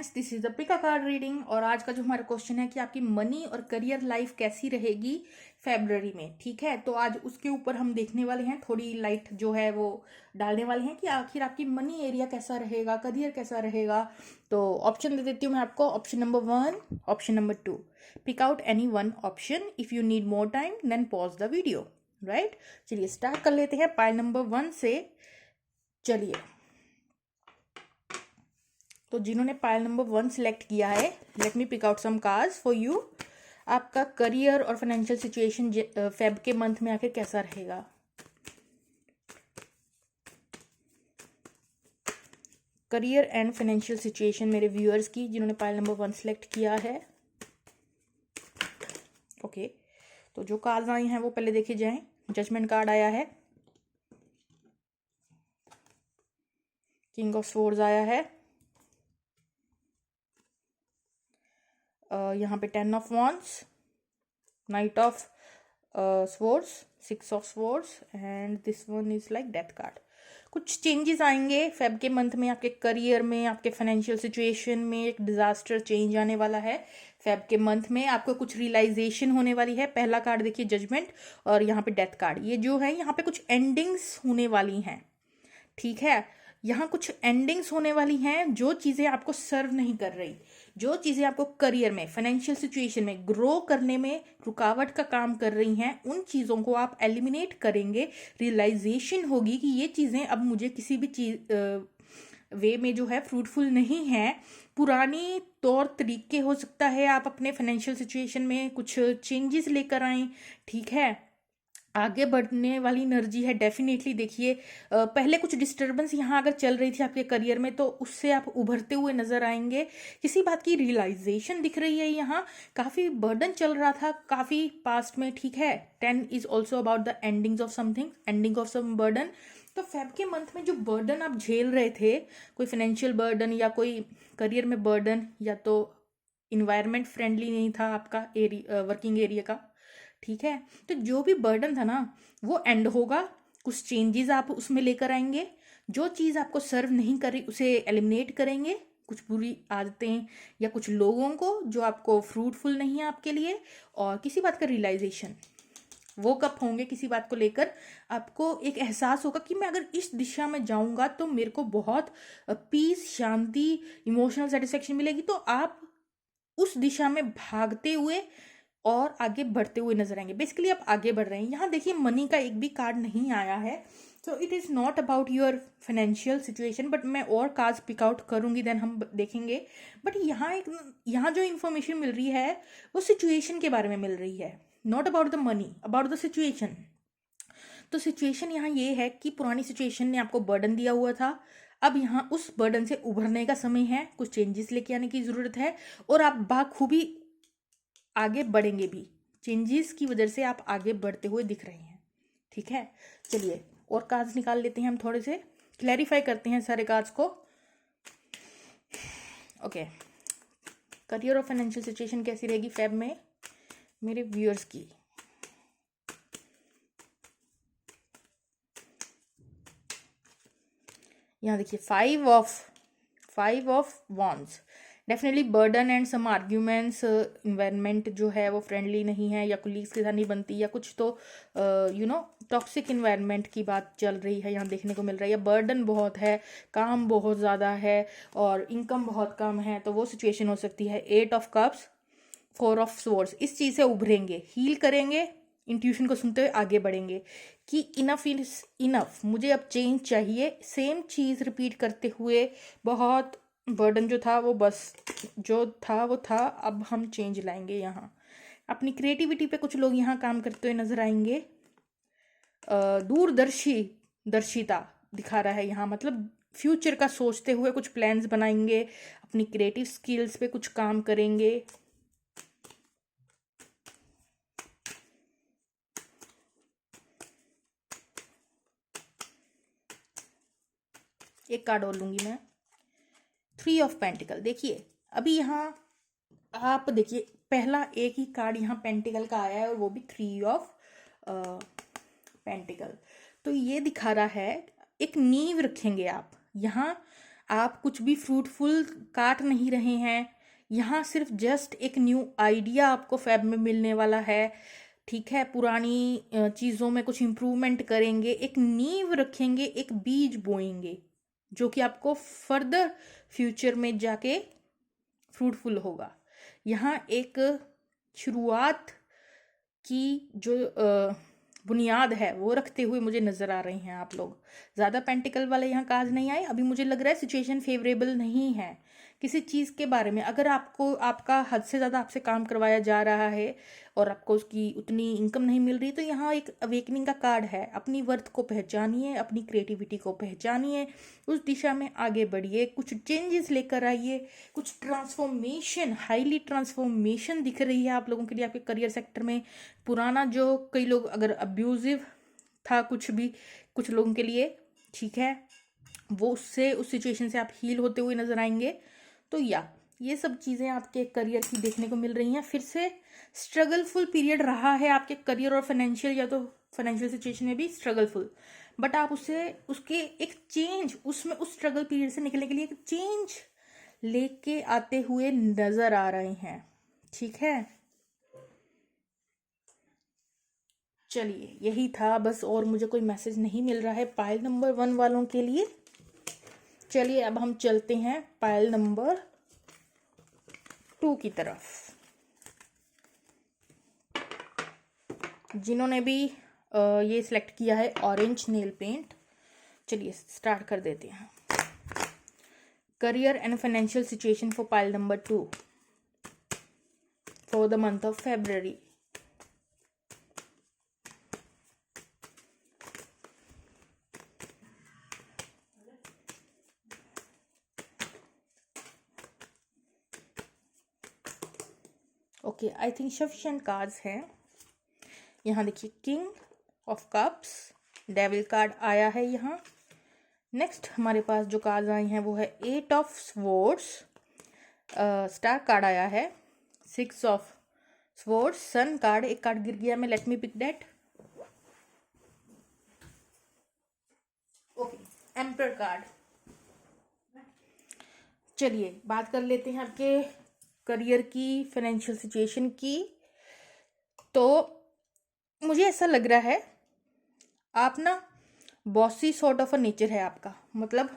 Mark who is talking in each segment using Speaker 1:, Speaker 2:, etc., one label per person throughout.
Speaker 1: Friends, this is the Pika card reading. और आज का जो हमारा क्वेश्चन है कि आपकी मनी और करियर लाइफ कैसी रहेगी फेब्रुअरी में। ठीक है, तो आज उसके ऊपर हम देखने वाले हैं, थोड़ी लाइट जो है वो डालने वाले हैं कि आखिर आपकी मनी एरिया कैसा रहेगा, करियर कैसा रहेगा। तो ऑप्शन दे देती हूँ मैं आपको। Option number 1, option number 2। Pick out any one option. If you need more time then pause the video. Right, चलिए स्टार्ट कर लेते हैं पाइल नंबर 1 से। चलिए, तो जिन्होंने पाइल नंबर 1 सिलेक्ट किया है, let me pick out some cards for you. आपका करियर और फाइनेंशियल सिचुएशन फेब के मंथ में आखिर कैसा रहेगा। करियर एंड फाइनेंशियल सिचुएशन मेरे व्यूअर्स की, जिन्होंने पाइल नंबर 1 सिलेक्ट किया है। ओके, तो जो कार्ड्स आई हैं वो पहले देखे जाएं। जजमेंट कार्ड आया है, किंग ऑफ स्वॉर्ड्स आया है, यहाँ पे 10 of wands, night of swords, 6 of swords and this one is like death card. कुछ चेंजेस आएंगे फेब के मंथ में आपके करियर में, आपके फाइनेंशियल सिचुएशन में। एक डिजास्टर चेंज आने वाला है फेब के मंथ में। आपको कुछ रियलाइजेशन होने वाली है। पहला कार्ड देखिए जजमेंट, और यहाँ पे डेथ कार्ड। ये जो है यहाँ पे कुछ एंडिंग्स होने वाली हैं। ठीक है, यहाँ कुछ एंडिंग्स होने वाली हैं। जो चीजें आपको सर्व नहीं कर रही, जो चीजें आपको करियर में, फाइनेंशियल सिचुएशन में ग्रो करने में रुकावट का काम कर रही हैं, उन चीजों को आप एलिमिनेट करेंगे। रियलाइजेशन होगी कि ये चीजें अब मुझे किसी भी चीज वे में जो है फ्रूटफुल नहीं है। पुरानी तौर तरीके, हो सकता है आप अपने फाइनेंशियल सिचुएशन में कुछ चेंजेस लेकर आए। ठीक है, आगे बढ़ने वाली एनर्जी है डेफिनेटली। देखिए, पहले कुछ डिस्टर्बेंस यहाँ अगर चल रही थी आपके करियर में, तो उससे आप उभरते हुए नजर आएंगे। किसी बात की रियलाइजेशन दिख रही है यहाँ। काफी बर्डन चल रहा था काफी पास्ट में। ठीक है, 10 is also about the endings of something, ending of some burden. तो फेब के मंथ में जो बर्डन आप झेल रहे थे, कोई फाइनेंशियल बर्डन या कोई करियर में बर्डन, या तो इन्वायरमेंट फ्रेंडली नहीं था आपका एरिया, वर्किंग एरिया का। ठीक है, तो जो भी बर्डन था ना वो एंड होगा। कुछ चेंजेस आप उसमें लेकर आएंगे। जो चीज़ आपको सर्व नहीं कर रही उसे एलिमिनेट करेंगे। कुछ बुरी आदतें या कुछ लोगों को जो आपको फ्रूटफुल नहीं है आपके लिए। और किसी बात का रियलाइजेशन, वो कब होंगे, किसी बात को लेकर आपको एक एहसास होगा कि मैं अगर इस दिशा में जाऊंगा तो मेरे को बहुत पीस, शांति, इमोशनल सेटिस्फेक्शन मिलेगी। तो आप उस दिशा में भागते हुए और आगे बढ़ते हुए नजर आएंगे। बेसिकली आप आगे बढ़ रहे हैं। यहाँ देखिए, मनी का एक भी कार्ड नहीं आया है। So it is not about your financial situation, but मैं और कार्ड्स पिक आउट करूंगी, देन हम देखेंगे। बट यहाँ जो इन्फॉर्मेशन मिल रही है वो सिचुएशन के बारे में मिल रही है, not about the money, about the situation. तो सिचुएशन यहाँ ये है कि पुरानी सिचुएशन ने आपको बर्डन दिया हुआ था। अब यहाँ उस बर्डन से उभरने का समय है। कुछ चेंजेस लेके आने की जरूरत है, और आप बाखूबी आगे बढ़ेंगे भी। चेंजेस की वजह से आप आगे बढ़ते हुए दिख रहे हैं। ठीक है, चलिए और कार्ड्स निकाल लेते हैं हम, थोड़े से क्लैरिफाई करते हैं सारे कार्ड्स को। ओके, करियर और फाइनेंशियल सिचुएशन कैसी रहेगी फेब में मेरे व्यूअर्स की। यहाँ देखिए, 5 of wands. Definitely burden and some arguments. Environment जो है वो फ्रेंडली नहीं है, या कोलीग्स के साथ नहीं बनती, या कुछ तो टॉक्सिक इन्वायरमेंट की बात चल रही है यहाँ देखने को मिल रहा है। या बर्डन बहुत है, काम बहुत ज़्यादा है और इनकम बहुत कम है, तो वो सिचुएशन हो सकती है। 8 ऑफ कप्स, 4 ऑफ स्वॉर्ड्स। इस चीज़ से उभरेंगे, हील करेंगे, इंट्यूशन को सुनते हुए आगे बढ़ेंगे कि इनफ इज इनफ, मुझे अब चेंज चाहिए। सेम चीज़ रिपीट करते हुए बहुत बर्डन जो था वो बस जो था वो था, अब हम चेंज लाएंगे। यहाँ अपनी क्रिएटिविटी पे कुछ लोग यहाँ काम करते हुए नजर आएंगे। दर्शिता दिखा रहा है यहाँ, मतलब फ्यूचर का सोचते हुए कुछ प्लान्स बनाएंगे, अपनी क्रिएटिव स्किल्स पे कुछ काम करेंगे। एक कार्ड और लूंगी मैं, 3 ऑफ पेंटिकल। देखिए, अभी यहाँ आप देखिए, पहला एक ही कार्ड यहाँ पेंटिकल का आया है, और वो भी 3 ऑफ पेंटिकल। तो ये दिखा रहा है एक नींव रखेंगे आप यहाँ। आप कुछ भी फ्रूटफुल काट नहीं रहे हैं, यहाँ सिर्फ जस्ट एक न्यू आइडिया आपको फेब में मिलने वाला है। ठीक है, पुरानी चीज़ों में कुछ इम्प्रूवमेंट करेंगे, एक नींव रखेंगे, एक बीज बोएंगे जो कि आपको फर्दर फ्यूचर में जाके फ्रूटफुल होगा। यहाँ एक शुरुआत की जो बुनियाद है वो रखते हुए मुझे नज़र आ रहे हैं आप लोग। ज़्यादा पेंटिकल वाले यहाँ कार्ड नहीं आए। अभी मुझे लग रहा है सिचुएशन फेवरेबल नहीं है किसी चीज़ के बारे में। अगर आपको आपका हद से ज़्यादा आपसे काम करवाया जा रहा है और आपको उसकी उतनी इनकम नहीं मिल रही, तो यहाँ एक अवेकनिंग का कार्ड है। अपनी वर्थ को पहचानिए, अपनी क्रिएटिविटी को पहचानिए, उस दिशा में आगे बढ़िए, कुछ चेंजेस लेकर आइए, कुछ ट्रांसफॉर्मेशन, हाईली ट्रांसफॉर्मेशन दिख रही है आप लोगों के लिए आपके करियर सेक्टर में। पुराना जो कई लोग अगर अब्यूजिव था कुछ भी कुछ लोगों के लिए, ठीक है, वो उससे उस सिचुएशन से आप हील होते हुए नजर आएंगे। तो ये सब चीज़ें आपके करियर की देखने को मिल रही हैं। फिर से स्ट्रगलफुल पीरियड रहा है आपके करियर और फाइनेंशियल, या तो फाइनेंशियल सिचुएशन में भी स्ट्रगलफुल, बट आप उसके एक चेंज, उसमें उस स्ट्रगल पीरियड से निकलने के लिए एक चेंज लेके आते हुए नजर आ रहे हैं। ठीक है, चलिए यही था बस, और मुझे कोई मैसेज नहीं मिल रहा है पाइल नंबर 1 वालों के लिए। चलिए अब हम चलते हैं पाइल नंबर 2 की तरफ। जिन्होंने भी ये सिलेक्ट किया है ऑरेंज नेल पेंट, चलिए स्टार्ट कर देते हैं। Career and financial situation for pile number 2 for the month of February। Okay, I think sufficient cards हैं। यहाँ देखिए king of cups, devil card आया है यहाँ। नेक्स्ट हमारे पास जो कार्ड्स आई हैं वो है 8 ऑफ स्वॉर्ड्स, स्टार कार्ड आया है, 6 ऑफ स्वॉर्ड्स, सन कार्ड, एक कार्ड गिर गया, मैं let me pick that. Okay, emperor card. चलिए बात कर लेते हैं आपके करियर की, फाइनेंशियल सिचुएशन की। तो मुझे ऐसा लग रहा है आप ना bossy sort of a nature है आपका, मतलब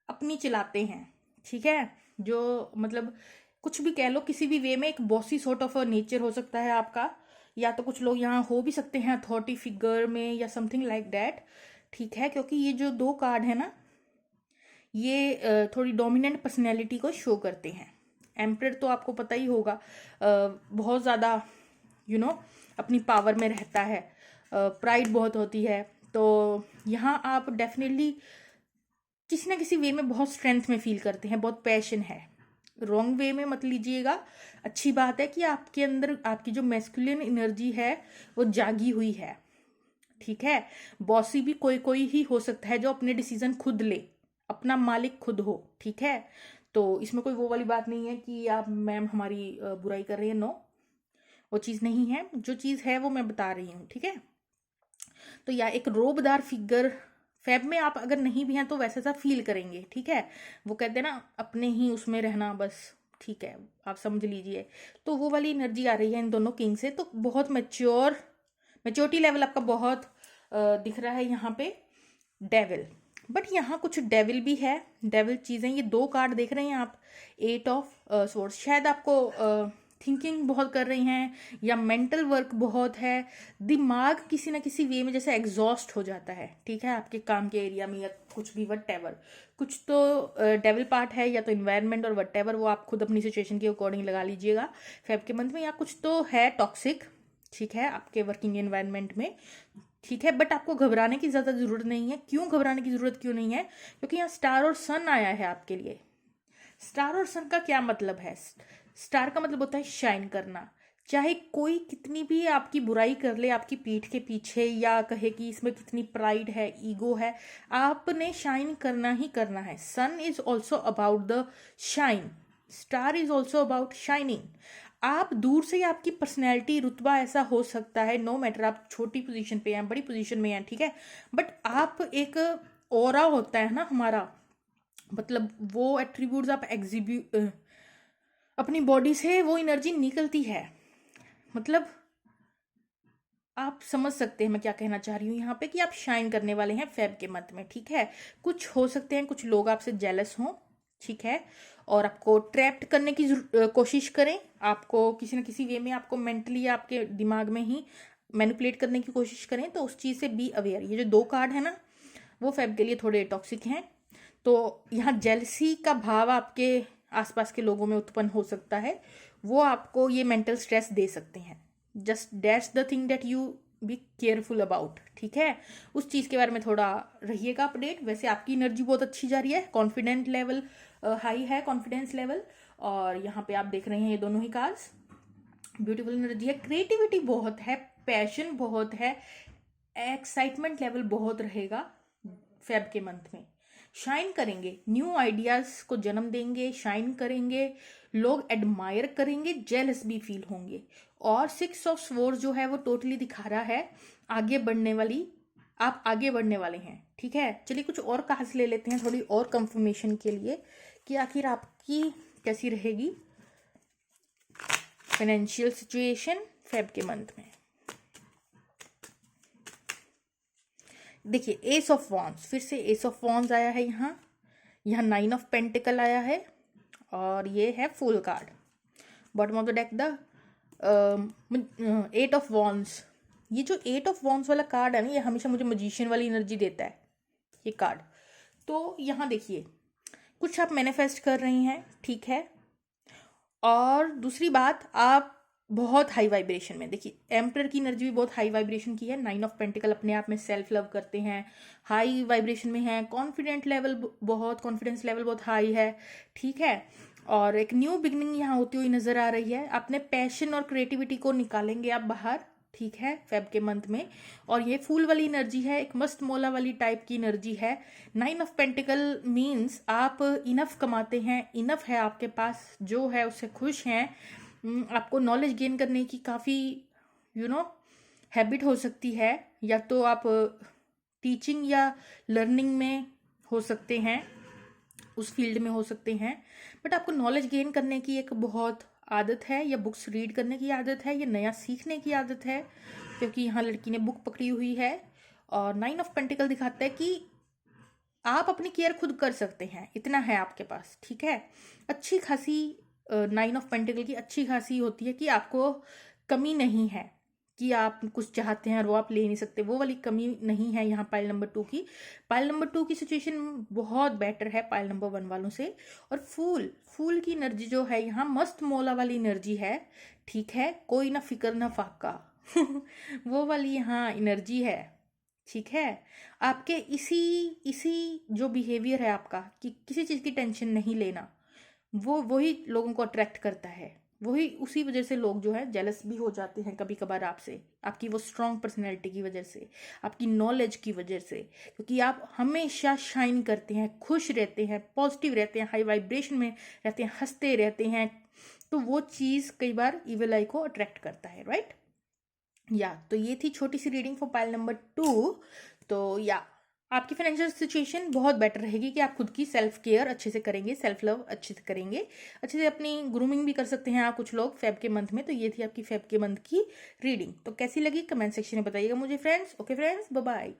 Speaker 1: अपनी चलाते हैं, ठीक है, जो मतलब कुछ भी कह लो, किसी भी वे में एक bossy sort of a nature हो सकता है आपका, या तो कुछ लोग यहाँ हो भी सकते हैं अथॉरिटी फिगर में या समथिंग लाइक दैट। ठीक है, क्योंकि ये जो 2 कार्ड है ना, ये थोड़ी डोमिनेंट पर्सनैलिटी को शो करते हैं। एम्परर तो आपको पता ही होगा, बहुत ज़्यादा अपनी पावर में रहता है, प्राइड बहुत होती है। तो यहाँ आप डेफिनेटली किसी ना किसी वे में बहुत स्ट्रेंथ में फील करते हैं, बहुत पैशन है। रॉन्ग वे में मत लीजिएगा। अच्छी बात है कि आपके अंदर आपकी जो मैस्कुलिन एनर्जी है वो जागी हुई है। ठीक है, बॉसी भी कोई कोई ही हो सकता है जो अपने डिसीजन खुद ले, अपना मालिक खुद हो। ठीक है, तो इसमें कोई वो वाली बात नहीं है कि आप मैम हमारी बुराई कर रही है, नो, वो चीज़ नहीं है। जो चीज़ है वो मैं बता रही हूँ। ठीक है, तो या एक रोबदार फिगर फेब में आप अगर नहीं भी हैं तो वैसे सा फील करेंगे। ठीक है, वो कहते हैं ना अपने ही उसमें रहना बस, ठीक है, आप समझ लीजिए। तो वो वाली एनर्जी आ रही है इन दोनों किंग से। तो बहुत मैच्योरिटी लेवल आपका बहुत दिख रहा है यहाँ पे। डेविल, बट यहाँ कुछ डेविल भी है, डेविल चीज़ें, ये 2 कार्ड देख रहे हैं आप, 8 ऑफ स्वॉर्ड्स, शायद आपको थिंकिंग बहुत कर रही हैं या मेंटल वर्क बहुत है, दिमाग किसी ना किसी वे में जैसे एग्जॉस्ट हो जाता है। ठीक है, आपके काम के एरिया में या कुछ भी, वट कुछ तो डेविल पार्ट है, या तो इन्वायरमेंट और वट वो आप खुद अपनी सिचुएशन के अकॉर्डिंग लगा लीजिएगा फेब के मंथ में, या कुछ तो है टॉक्सिक, ठीक है, आपके वर्किंग एनवायरनमेंट में। ठीक है, बट आपको घबराने की ज़्यादा ज़रूरत नहीं है। क्यों घबराने की ज़रूरत क्यों नहीं है? क्योंकि यहाँ स्टार और सन आया है आपके लिए। स्टार और सन का क्या मतलब है? स्टार का मतलब होता है शाइन करना। चाहे कोई कितनी भी आपकी बुराई कर ले आपकी पीठ के पीछे, या कहे कि इसमें कितनी प्राइड है, ईगो है, आपने शाइन करना ही करना है। Sun is also about the shine, star is also about shining. आप दूर से ही आपकी पर्सनैलिटी, रुतबा ऐसा हो सकता है, नो मैटर आप छोटी पोजीशन पे हैं, बड़ी पोजीशन में हैं, ठीक है, बट आप एक ऑरा होता है ना हमारा, मतलब वो एट्रीब्यूट्स आप अपनी बॉडी से वो एनर्जी निकलती है। मतलब आप समझ सकते हैं मैं क्या कहना चाह रही हूँ यहाँ पे, कि आप शाइन करने वाले हैं फेब के मंथ में, ठीक है। कुछ हो सकते हैं कुछ लोग आपसे जेलस हों, ठीक है, और आपको ट्रैप्ड करने की कोशिश करें, आपको किसी न किसी वे में आपको मेंटली आपके दिमाग में ही मैनिपुलेट करने की कोशिश करें, तो उस चीज़ से बी अवेयर। ये जो 2 कार्ड है ना, वो फेब के लिए थोड़े टॉक्सिक हैं। तो यहाँ जेलसी का भाव आपके आसपास के लोगों में उत्पन्न हो सकता है, वो आपको ये मेंटल स्ट्रेस दे सकते हैं। Just that's the thing that you be careful about, ठीक है। उस चीज़ के बारे में थोड़ा रहिएगा अपडेट। वैसे आपकी एनर्जी बहुत अच्छी जा रही है, कॉन्फिडेंट लेवल हाई है, कॉन्फिडेंस लेवल। और यहाँ पे आप देख रहे हैं ये दोनों ही कार्ड्स, ब्यूटीफुल एनर्जी है, क्रिएटिविटी बहुत है, पैशन बहुत है, एक्साइटमेंट लेवल बहुत रहेगा फेब के मंथ में। शाइन करेंगे, न्यू आइडियाज को जन्म देंगे, शाइन करेंगे, लोग एडमायर करेंगे, जेलस भी फील होंगे। और 6 ऑफ स्वॉर्ड्स जो है वो टोटली दिखा रहा है आगे बढ़ने वाली, आप आगे बढ़ने वाले हैं, ठीक है। चलिए कुछ और कार्ड्स ले लेते हैं थोड़ी और कंफर्मेशन के लिए, कि आखिर आपकी कैसी रहेगी फाइनेंशियल सिचुएशन फेब के मंथ में। देखिए एस ऑफ वॉन्ड्स, फिर से एस ऑफ वॉन्ड्स आया है यहाँ 9 ऑफ पेंटिकल आया है, और ये है full card. Bottom of the deck the 8 of wands. ये जो 8 ऑफ वॉन्ड्स वाला कार्ड है ना, ये हमेशा मुझे मजिशियन वाली एनर्जी देता है ये कार्ड। तो यहाँ देखिए कुछ आप मैनिफेस्ट कर रही हैं, ठीक है। और दूसरी बात, आप बहुत हाई वाइब्रेशन में, देखिए एम्परर की एनर्जी भी बहुत हाई वाइब्रेशन की है। 9 ऑफ पेंटिकल अपने आप में सेल्फ लव करते हैं, हाई वाइब्रेशन में हैं, कॉन्फिडेंस लेवल बहुत हाई है, ठीक है। और एक न्यू बिगनिंग यहाँ होती हुई नजर आ रही है। अपने पैशन और क्रिएटिविटी को निकालेंगे आप बाहर, ठीक है, फेब के मंथ में। और ये फूल वाली एनर्जी है, एक मस्त मोला वाली टाइप की एनर्जी है। 9 ऑफ पेंटिकल मीन्स आप इनफ कमाते हैं, इनफ है आपके पास, जो है उससे खुश हैं। आपको नॉलेज गेन करने की काफ़ी हैबिट हो सकती है, या तो आप टीचिंग या लर्निंग में हो सकते हैं, उस फील्ड में हो सकते हैं, बट आपको नॉलेज गेन करने की एक बहुत आदत है, या बुक्स रीड करने की आदत है, या नया सीखने की आदत है, क्योंकि यहाँ लड़की ने बुक पकड़ी हुई है। और 9 ऑफ पेंटिकल दिखाता है कि आप अपनी केयर खुद कर सकते हैं, इतना है आपके पास, ठीक है। अच्छी खासी 9 ऑफ पेंटिकल की अच्छी खासी होती है कि आपको कमी नहीं है, कि आप कुछ चाहते हैं और वो आप ले नहीं सकते, वो वाली कमी नहीं है यहाँ पाइल नंबर 2 की। पाइल नंबर 2 की सिचुएशन बहुत बेटर है पाइल नंबर 1 वालों से। और फूल की एनर्जी जो है यहाँ मस्त मौला वाली एनर्जी है, ठीक है, कोई ना फिक्र ना फाका वो वाली यहाँ एनर्जी है, ठीक है। आपके इसी जो बिहेवियर है आपका, कि किसी चीज़ की टेंशन नहीं लेना, वो वही लोगों को अट्रैक्ट करता है, वही उसी वजह से लोग जो है जेलस भी हो जाते हैं कभी कभार आपसे, आपकी वो स्ट्रॉन्ग पर्सनैलिटी की वजह से, आपकी नॉलेज की वजह से, क्योंकि आप हमेशा शाइन करते हैं, खुश रहते हैं, पॉजिटिव रहते हैं, हाई वाइब्रेशन में रहते हैं, हंसते रहते हैं, तो वो चीज़ कई बार इविल आई को अट्रैक्ट करता है, राइट। या तो ये थी छोटी सी रीडिंग फॉर पाइल नंबर 2। तो या आपकी फाइनेंशियल सिचुएशन बहुत बेटर रहेगी, कि आप खुद की सेल्फ केयर अच्छे से करेंगे, सेल्फ लव अच्छे से करेंगे, अच्छे से अपनी ग्रूमिंग भी कर सकते हैं आप कुछ लोग फेब के मंथ में। तो ये थी आपकी फेब के मंथ की रीडिंग। तो कैसी लगी कमेंट सेक्शन में बताइएगा मुझे friends. Okay friends, bye bye.